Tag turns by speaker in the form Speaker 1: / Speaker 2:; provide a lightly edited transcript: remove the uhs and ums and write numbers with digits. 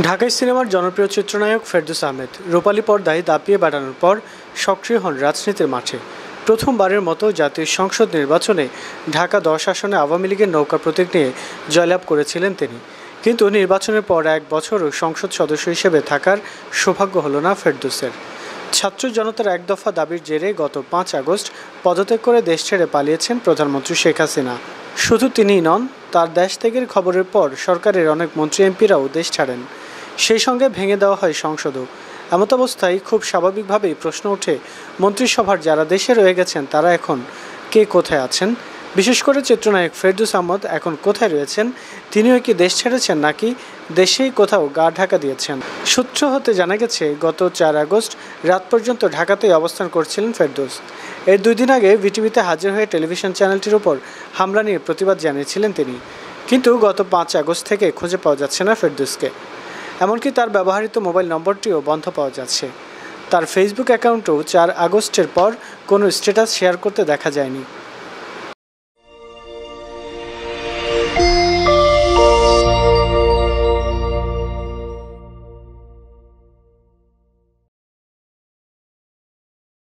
Speaker 1: ঢাকাই সিনেমার জনপ্রিয় চিত্রনায়ক ফেরদৌস আহমেদ রূপালী পর্দায় দাপিয়ে বেড়ানোর পর সক্রিয় হন রাজনীতির মাঠে। প্রথমবারের মতো জাতীয় সংসদ নির্বাচনে ঢাকা 10 আসনে আওয়ামী লীগের নৌকা প্রতীক নিয়ে জয়লাভ করেছিলেন তিনি। কিন্তু নির্বাচনের পর এক বছরও সংসদ সদস্য হিসেবে থাকার সৌভাগ্য হলো না ফেরদৌসের। ছাত্র জনতার এক দফা দাবির জেরে গত 5 আগস্ট পদত্যাগ করে দেশ ছেড়ে পালিয়েছেন প্রধানমন্ত্রী শেখ হাসিনা। শুধু তিনিই নন, তার দেশ ত্যাগের খবরের পর সরকারের অনেক মন্ত্রী এমপিরাও দেশ ছাড়েন। সেই সঙ্গে ভেঙে দেওয়া হয় সংসদও। এমতাবস্থায় খুব স্বাভাবিকভাবেই প্রশ্ন ওঠে, মন্ত্রিসভার যারা দেশে রয়ে গেছেন তারা এখন কে কোথায় আছেন? বিশেষ করে চিত্রনায়ক ফেরদৌস আহমেদ এখন কোথায় রয়েছেন? তিনিও কি দেশ ছেড়েছেন নাকি দেশেই কোথাও গা ঢাকা দিয়েছেন? সূত্র হতে জানা গেছে, গত 4 আগস্ট রাত পর্যন্ত ঢাকাতেই অবস্থান করছিলেন ফেরদৌস। এর 2 দিন আগে ভিটিভিতে হাজির হয়ে টেলিভিশন চ্যানেলটির উপর হামলা নিয়ে প্রতিবাদ জানিয়েছিলেন তিনি। কিন্তু গত 5 আগস্ট থেকে খুঁজে পাওয়া যাচ্ছে না ফেরদৌসকে। এমনকি তার ব্যবহৃত মোবাইল নম্বরটিও বন্ধ পাওয়া যাচ্ছে। তার ফেসবুক অ্যাকাউন্টেও 4 আগস্টের পর কোনো স্ট্যাটাস শেয়ার করতে দেখা যায়নি।